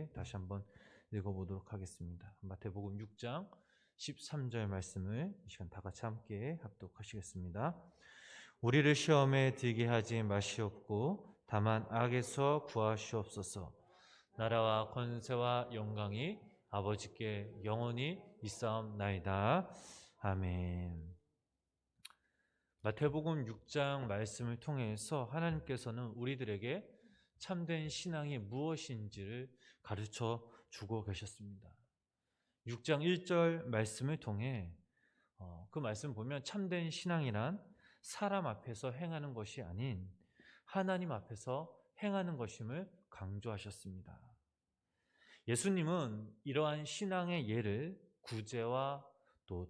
함께 다시 한번 읽어보도록 하겠습니다. 마태복음 6장 13절 말씀을 이 시간 다 같이 함께 합독하시겠습니다. 우리를 시험에 들게 하지 마시옵고 다만 악에서 구하시옵소서. 나라와 권세와 영광이 아버지께 영원히 있사옵나이다. 아멘. 마태복음 6장 말씀을 통해서 하나님께서는 우리들에게 참된 신앙이 무엇인지를 가르쳐 주고 계셨습니다. 6장 1절 말씀을 통해 그 말씀 보면 참된 신앙이란 사람 앞에서 행하는 것이 아닌 하나님 앞에서 행하는 것임을 강조하셨습니다. 예수님은 이러한 신앙의 예를 구제와 또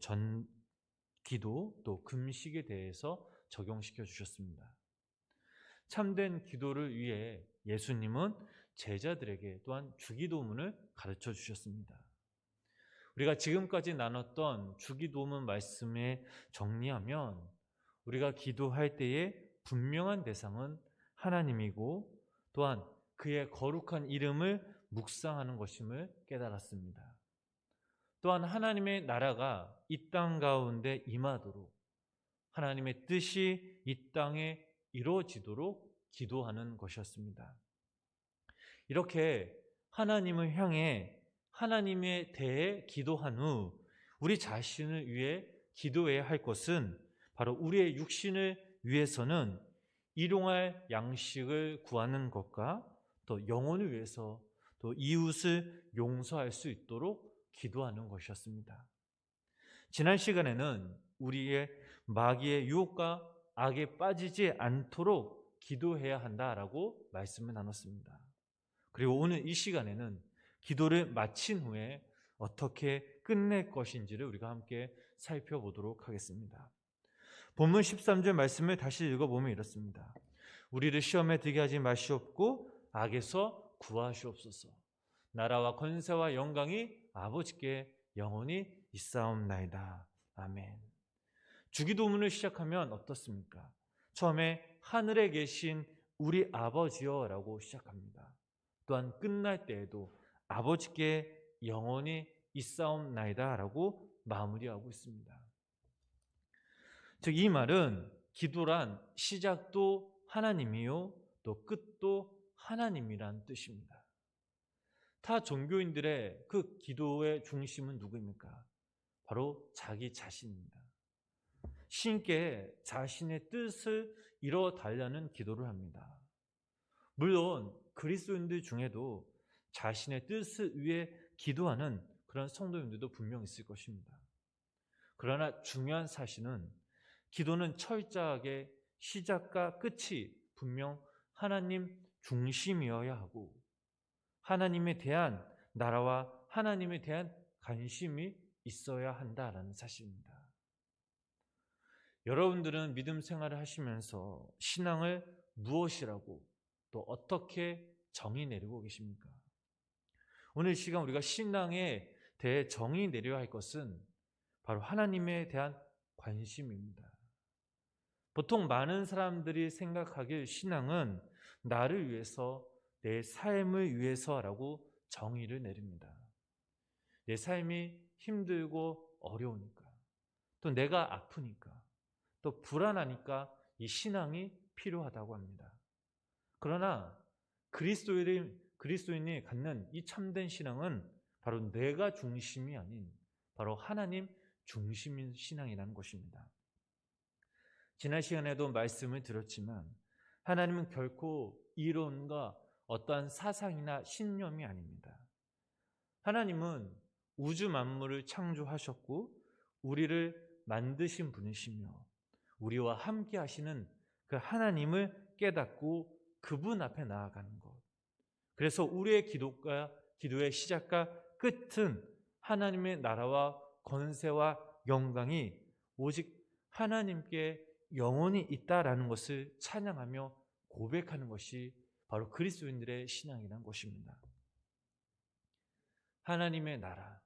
기도, 또 금식에 대해서 적용시켜 주셨습니다. 참된 기도를 위해 예수님은 제자들에게 또한 주기도문을 가르쳐 주셨습니다. 우리가 지금까지 나눴던 주기도문 말씀에 정리하면 우리가 기도할 때에 분명한 대상은 하나님이고 또한 그의 거룩한 이름을 묵상하는 것임을 깨달았습니다. 또한 하나님의 나라가 이 땅 가운데 임하도록 하나님의 뜻이 이 땅에 이루어지도록 기도하는 것이었습니다. 이렇게 하나님을 향해 하나님에 대해 기도한 후 우리 자신을 위해 기도해야 할 것은 바로 우리의 육신을 위해서는 일용할 양식을 구하는 것과 또 영혼을 위해서 또 이웃을 용서할 수 있도록 기도하는 것이었습니다. 지난 시간에는 우리의 마귀의 유혹과 악에 빠지지 않도록 기도해야 한다라고 말씀을 나눴습니다. 그리고 오늘 이 시간에는 기도를 마친 후에 어떻게 끝낼 것인지를 우리가 함께 살펴보도록 하겠습니다. 본문 13절 말씀을 다시 읽어보면 이렇습니다. 우리를 시험에 들게 하지 마시옵고 악에서 구하시옵소서. 나라와 권세와 영광이 아버지께 영원히 있사옵나이다. 아멘. 주기도문을 시작하면 어떻습니까? 처음에 하늘에 계신 우리 아버지여라고 시작합니다. 또한 끝날 때에도 아버지께 영원히 있사옵나이다라고 마무리하고 있습니다. 즉 이 말은 기도란 시작도 하나님이요 또 끝도 하나님이란 뜻입니다. 타 종교인들의 그 기도의 중심은 누구입니까? 바로 자기 자신입니다. 신께 자신의 뜻을 이뤄달라는 기도를 합니다. 물론 그리스도인들 중에도 자신의 뜻을 위해 기도하는 그런 성도님들도 분명 있을 것입니다. 그러나 중요한 사실은 기도는 철저하게 시작과 끝이 분명 하나님 중심이어야 하고 하나님에 대한 나라와 하나님에 대한 관심이 있어야 한다라는 사실입니다. 여러분들은 믿음 생활을 하시면서 신앙을 무엇이라고 또 어떻게 정의 내리고 계십니까? 오늘 시간 우리가 신앙에 대해 정의 내려야 할 것은 바로 하나님에 대한 관심입니다. 보통 많은 사람들이 생각하길 신앙은 나를 위해서 내 삶을 위해서라고 정의를 내립니다. 내 삶이 힘들고 어려우니까 또 내가 아프니까 또 불안하니까 이 신앙이 필요하다고 합니다. 그러나 그리스도인이 갖는 이 참된 신앙은 바로 내가 중심이 아닌 바로 하나님 중심인 신앙이라는 것입니다. 지난 시간에도 말씀을 드렸지만 하나님은 결코 이론과 어떠한 사상이나 신념이 아닙니다. 하나님은 우주 만물을 창조하셨고 우리를 만드신 분이시며 우리와 함께 하시는 그 하나님을 깨닫고 그분 앞에 나아가는 것. 그래서 우리의 기도의 시작과 끝은 하나님의 나라와 권세와 영광이 오직 하나님께 영원히 있다라는 것을 찬양하며 고백하는 것이 바로 그리스도인들의 신앙이라는 것입니다. 하나님의 나라,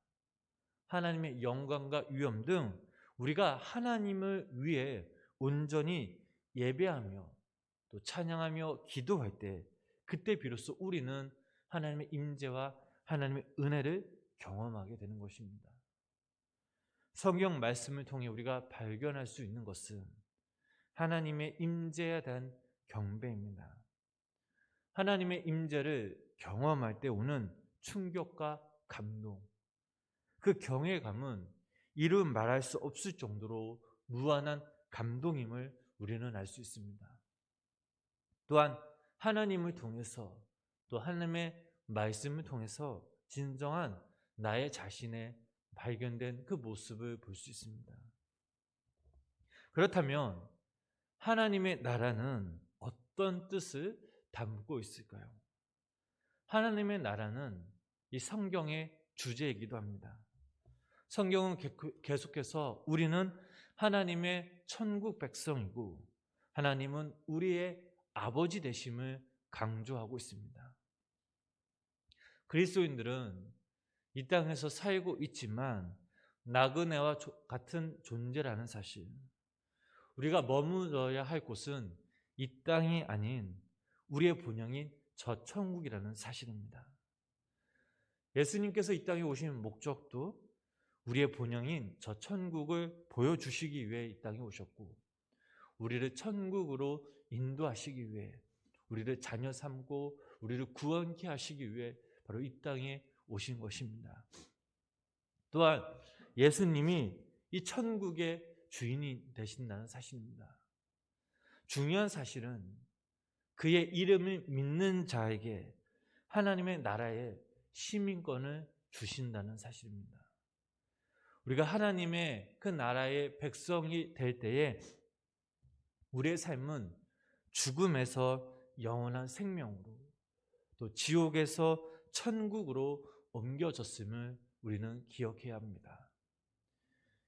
하나님의 영광과 위엄 등 우리가 하나님을 위해 온전히 예배하며 또 찬양하며 기도할 때 그때 비로소 우리는 하나님의 임재와 하나님의 은혜를 경험하게 되는 것입니다. 성경 말씀을 통해 우리가 발견할 수 있는 것은 하나님의 임재에 대한 경배입니다. 하나님의 임재를 경험할 때 오는 충격과 감동, 그 경외감은 이루 말할 수 없을 정도로 무한한 감동임을 우리는 알 수 있습니다. 또한 하나님을 통해서, 또 하나님의 말씀을 통해서 진정한 나의 자신의 발견된 그 모습을 볼 수 있습니다. 그렇다면 하나님의 나라는 어떤 뜻을 담고 있을까요? 하나님의 나라는 이 성경의 주제이기도 합니다. 성경은 계속해서 우리는 하나님의 천국 백성이고 하나님은 우리의 아버지 되심을 강조하고 있습니다. 그리스도인들은 이 땅에서 살고 있지만 나그네와 같은 존재라는 사실, 우리가 머물러야 할 곳은 이 땅이 아닌 우리의 본영인 저 천국이라는 사실입니다. 예수님께서 이 땅에 오신 목적도 우리의 본영인 저 천국을 보여주시기 위해 이 땅에 오셨고, 우리를 천국으로 인도하시기 위해, 우리를 자녀 삼고 우리를 구원케 하시기 위해 바로 이 땅에 오신 것입니다. 또한 예수님이 이 천국의 주인이 되신다는 사실입니다. 중요한 사실은 그의 이름을 믿는 자에게 하나님의 나라의 시민권을 주신다는 사실입니다. 우리가 하나님의 그 나라의 백성이 될 때에 우리의 삶은 죽음에서 영원한 생명으로, 또 지옥에서 천국으로 옮겨졌음을 우리는 기억해야 합니다.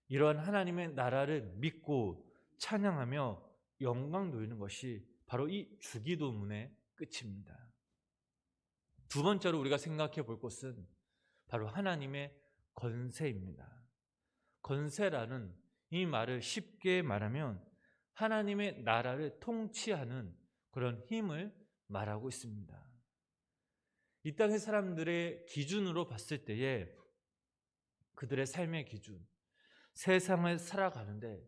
이러한 하나님의 나라를 믿고 찬양하며 영광 돌리는 것이 바로 이 주기도문의 끝입니다. 두 번째로 우리가 생각해 볼 것은 바로 하나님의 권세입니다. 권세라는 이 말을 쉽게 말하면 하나님의 나라를 통치하는 그런 힘을 말하고 있습니다. 이 땅의 사람들의 기준으로 봤을 때에 그들의 삶의 기준, 세상을 살아가는데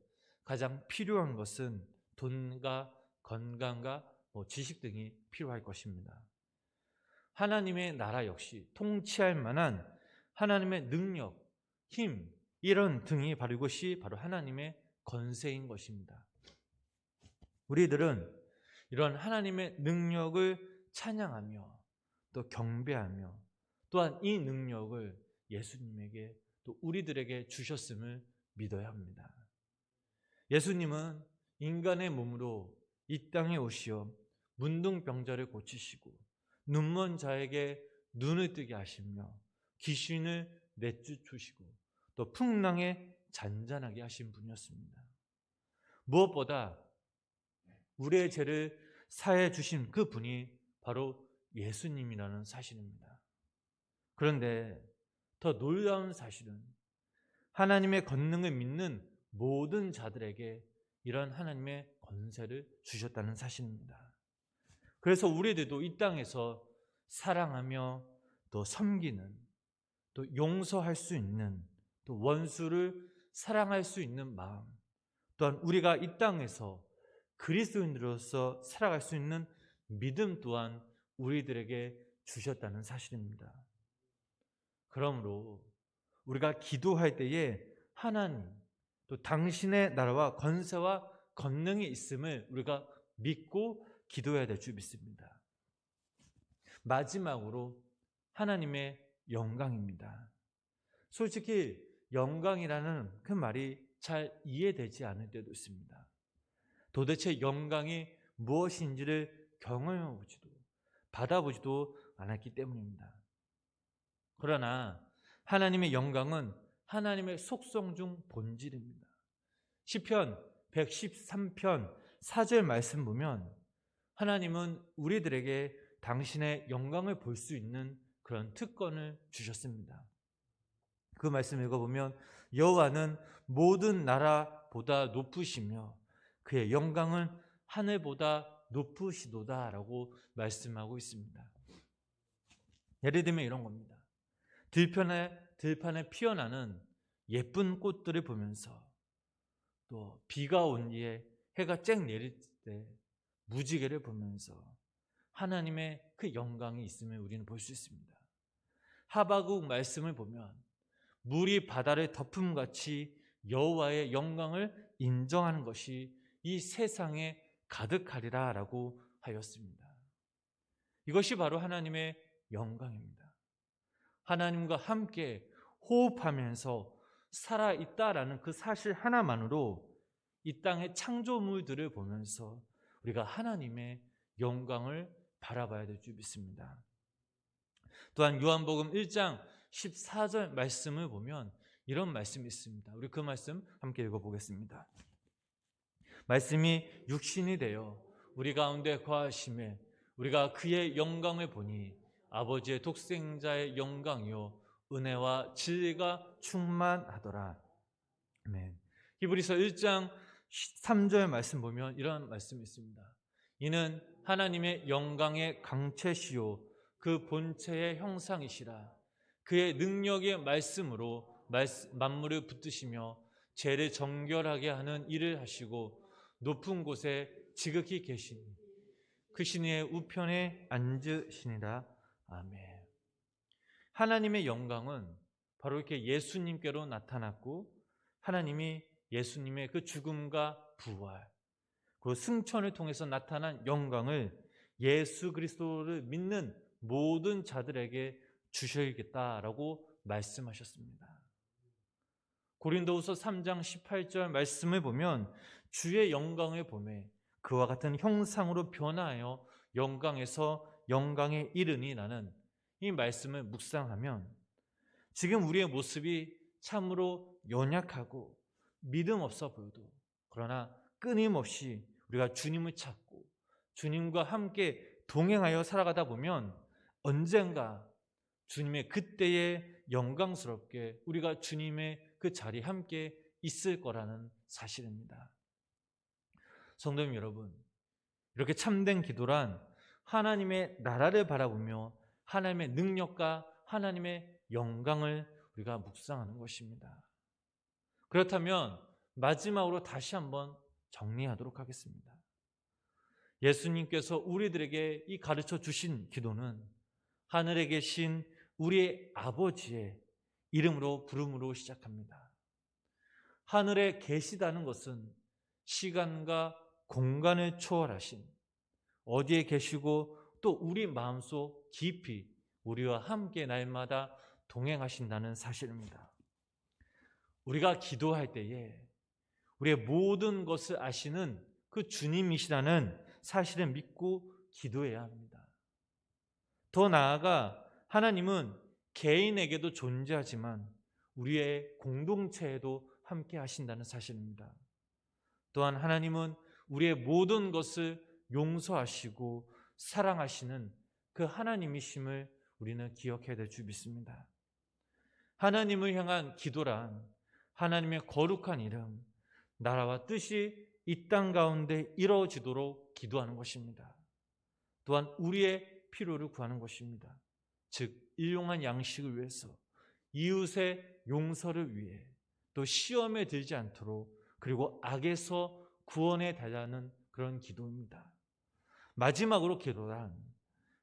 가장 필요한 것은 돈과 건강과 지식 등이 필요할 것입니다. 하나님의 나라 역시 통치할 만한 하나님의 능력, 힘, 이런 등이 바로 이것이 바로 하나님의 권세인 것입니다. 우리들은 이런 하나님의 능력을 찬양하며 또 경배하며 또한 이 능력을 예수님에게 또 우리들에게 주셨음을 믿어야 합니다. 예수님은 인간의 몸으로 이 땅에 오시어 문둥병자를 고치시고 눈먼 자에게 눈을 뜨게 하시며 귀신을 내쫓으시고 또 풍랑에 잔잔하게 하신 분이었습니다. 무엇보다 우리의 죄를 사해 주신 그 분이 바로 예수님이라는 사실입니다. 그런데 더 놀라운 사실은 하나님의 권능을 믿는 모든 자들에게 이런 하나님의 권세를 주셨다는 사실입니다. 그래서 우리들도 이 땅에서 사랑하며 또 섬기는, 또 용서할 수 있는, 또 원수를 사랑할 수 있는 마음, 또한 우리가 이 땅에서 그리스도인으로서 살아갈 수 있는 믿음 또한 우리들에게 주셨다는 사실입니다. 그러므로 우리가 기도할 때에 하나님, 또 당신의 나라와 권세와 권능이 있음을 우리가 믿고 기도해야 될 줄 믿습니다. 마지막으로 하나님의 영광입니다. 솔직히 영광이라는 그 말이 잘 이해되지 않을 때도 있습니다. 도대체 영광이 무엇인지를 경험해보지도 받아보지도 않았기 때문입니다. 그러나 하나님의 영광은 하나님의 속성 중 본질입니다. 시편 113편 4절 말씀 보면 하나님은 우리들에게 당신의 영광을 볼 수 있는 그런 특권을 주셨습니다. 그 말씀 읽어보면 여호와는 모든 나라보다 높으시며 그의 영광은 하늘보다 높으시도다 라고 말씀하고 있습니다. 예를 들면 이런 겁니다. 들판에 피어나는 예쁜 꽃들을 보면서, 또 비가 온 뒤에 해가 쨍 내릴 때 무지개를 보면서 하나님의 그 영광이 있음을 우리는 볼 수 있습니다. 하바국 말씀을 보면 물이 바다를 덮음같이 여호와의 영광을 인정하는 것이 이 세상에 가득하리라 라고 하였습니다. 이것이 바로 하나님의 영광입니다. 하나님과 함께 호흡하면서 살아있다라는 그 사실 하나만으로 이 땅의 창조물들을 보면서 우리가 하나님의 영광을 바라봐야 될 줄 믿습니다. 또한 요한복음 1장 14절 말씀을 보면 이런 말씀이 있습니다. 우리 그 말씀 함께 읽어보겠습니다. 말씀이 육신이 되어 우리 가운데 거하심에 우리가 그의 영광을 보니 아버지의 독생자의 영광이요 은혜와 진리가 충만하더라. 아멘. 히브리서 1장 3절 말씀 보면 이런 말씀이 있습니다. 이는 하나님의 영광의 강체시요 그 본체의 형상이시라. 그의 능력의 말씀으로 만물을 붙드시며 죄를 정결하게 하는 일을 하시고 높은 곳에 지극히 계시니 그 신의 우편에 앉으시니라. 아멘. 하나님의 영광은 바로 이렇게 예수님께로 나타났고, 하나님이 예수님의 그 죽음과 부활, 그 승천을 통해서 나타난 영광을 예수 그리스도를 믿는 모든 자들에게 주셔야겠다라고 말씀하셨습니다. 고린도후서 3장 18절 말씀을 보면 주의 영광을 보매 그와 같은 형상으로 변화하여 영광에서 영광에 이르니라는 이 말씀을 묵상하면 지금 우리의 모습이 참으로 연약하고 믿음 없어 보여도, 그러나 끊임없이 우리가 주님을 찾고 주님과 함께 동행하여 살아가다 보면 언젠가 주님의 그때에 영광스럽게 우리가 주님의 그 자리에 함께 있을 거라는 사실입니다. 성도님 여러분, 이렇게 참된 기도란 하나님의 나라를 바라보며 하나님의 능력과 하나님의 영광을 우리가 묵상하는 것입니다. 그렇다면 마지막으로 다시 한번 정리하도록 하겠습니다. 예수님께서 우리들에게 이 가르쳐 주신 기도는 하늘에 계신 우리의 아버지의 이름으로 부름으로 시작합니다. 하늘에 계시다는 것은 시간과 공간을 초월하신, 어디에 계시고 또 우리 마음속 깊이 우리와 함께 날마다 동행하신다는 사실입니다. 우리가 기도할 때에 우리의 모든 것을 아시는 그 주님이시라는 사실을 믿고 기도해야 합니다. 더 나아가 하나님은 개인에게도 존재하지만 우리의 공동체에도 함께 하신다는 사실입니다. 또한 하나님은 우리의 모든 것을 용서하시고 사랑하시는 그 하나님이심을 우리는 기억해야 될 줄 믿습니다. 하나님을 향한 기도란 하나님의 거룩한 이름, 나라와 뜻이 이 땅 가운데 이루어지도록 기도하는 것입니다. 또한 우리의 필요를 구하는 것입니다. 즉 일용할 양식을 위해서, 이웃의 용서를 위해, 또 시험에 들지 않도록, 그리고 악에서 구원해 달라는 그런 기도입니다. 마지막으로 기도란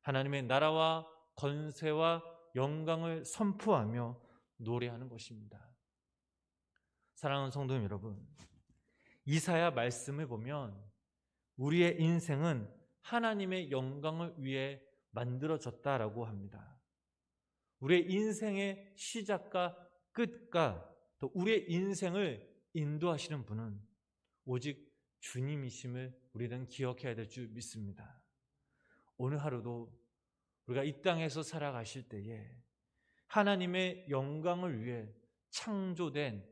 하나님의 나라와 권세와 영광을 선포하며 노래하는 것입니다. 사랑하는 성도 여러분, 이사야 말씀을 보면 우리의 인생은 하나님의 영광을 위해 만들어졌다라고 합니다. 우리의 인생의 시작과 끝과 또 우리의 인생을 인도하시는 분은 오직 주님이심을 우리는 기억해야 될 줄 믿습니다. 오늘 하루도 우리가 이 땅에서 살아가실 때에 하나님의 영광을 위해 창조된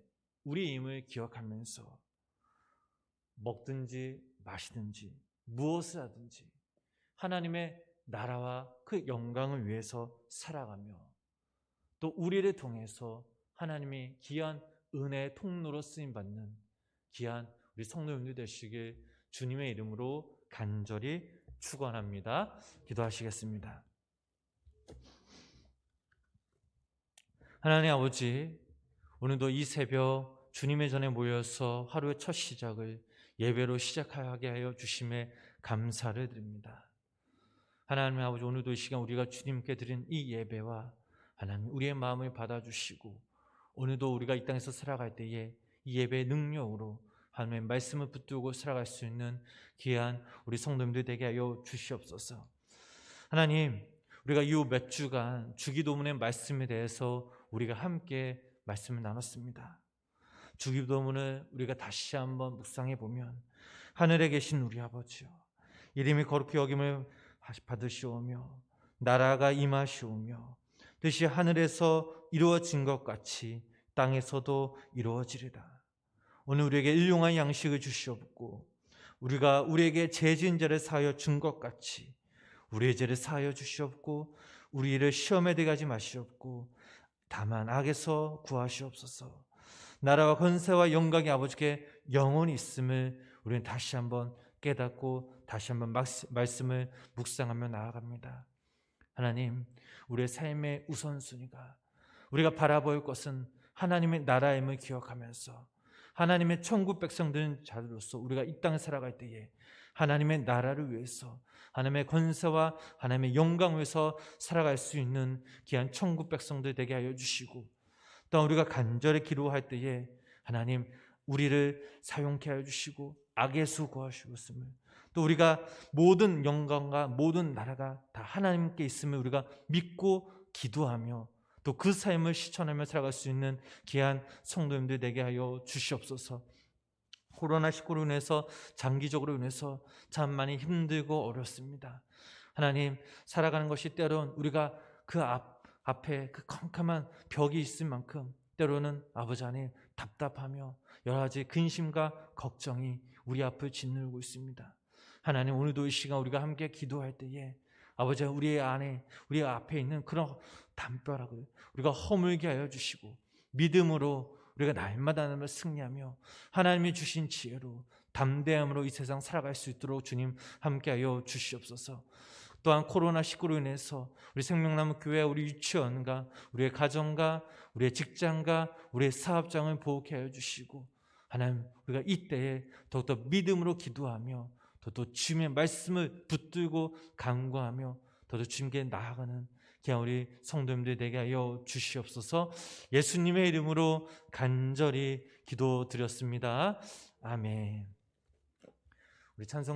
우리임을 기억하면서 먹든지 마시든지 무엇을 하든지 하나님의 나라와 그 영광을 위해서 살아가며, 또 우리를 통해서 하나님이 귀한 은혜의 통로로 쓰임받는 귀한 우리 성도님들 되시길 주님의 이름으로 간절히 축원합니다. 기도하시겠습니다. 하나님 아버지, 오늘도 이 새벽 주님의 전에 모여서 하루의 첫 시작을 예배로 시작하게 하여 주심에 감사를 드립니다. 하나님 아버지, 오늘도 이 시간 우리가 주님께 드린 이 예배와 하나님 우리의 마음을 받아주시고, 오늘도 우리가 이 땅에서 살아갈 때에 이 예배의 능력으로 하나님의 말씀을 붙들고 살아갈 수 있는 귀한 우리 성도님들 되게 하여 주시옵소서. 하나님, 우리가 이 몇 주간 주기도문의 말씀에 대해서 우리가 함께 말씀을 나눴습니다. 주기도문을 우리가 다시 한번 묵상해 보면, 하늘에 계신 우리 아버지여, 이름이 거룩히 여김을 받으시오며 나라가 임하시오며 뜻이 하늘에서 이루어진 것 같이 땅에서도 이루어지리다. 오늘 우리에게 일용할 양식을 주시옵고, 우리가 우리에게 죄 지은 자를 사하여 준 것 같이 우리의 죄를 사하여 주시옵고, 우리를 시험에 들게 하지 마시옵고 다만 악에서 구하시옵소서. 나라와 권세와 영광이 아버지께 영원히 있음을 우리는 다시 한번 깨닫고 다시 한번 말씀을 묵상하며 나아갑니다. 하나님, 우리의 삶의 우선순위가, 우리가 바라볼 것은 하나님의 나라임을 기억하면서 하나님의 천국 백성된 자로서 우리가 이 땅에 살아갈 때에 하나님의 나라를 위해서, 하나님의 권세와 하나님의 영광을 위해서 살아갈 수 있는 귀한 천국 백성들 되게 하여 주시고, 또 우리가 간절히 기도할 때에 하나님 우리를 사용케 하여 주시고 악에서 구하시옵음을, 또 우리가 모든 영광과 모든 나라가 다 하나님께 있음을 우리가 믿고 기도하며 또 그 삶을 실천하며 살아갈 수 있는 귀한 성도님들 되게 하여 주시옵소서. 코로나19로 인해서 장기적으로 인해서 참 많이 힘들고 어렵습니다. 하나님, 살아가는 것이 때론 우리가 그 앞에 그 컴컴한 벽이 있을 만큼 때로는 아버지 안에 답답하며 여러 가지 근심과 걱정이 우리 앞을 짓누르고 있습니다. 하나님, 오늘도 이 시간 우리가 함께 기도할 때에 아버지, 우리 안에, 우리 앞에 있는 그런 담벼락을 우리가 허물게 하여 주시고, 믿음으로 우리가 날마다 승리하며 하나님이 주신 지혜로 담대함으로 이 세상 살아갈 수 있도록 주님 함께하여 주시옵소서. 또한 코로나19로 인해서 우리 생명나무 교회, 우리 유치원과 우리의 가정과 우리의 직장과 우리의 사업장을 보호케 하여 주시고, 하나님, 우리가 이때에 더욱더 믿음으로 기도하며 더욱더 주님의 말씀을 붙들고 간구하며 더욱더 주님께 나아가는 그냥 우리 성도님들 되게 하여 주시옵소서. 예수님의 이름으로 간절히 기도드렸습니다. 아멘. 우리 찬송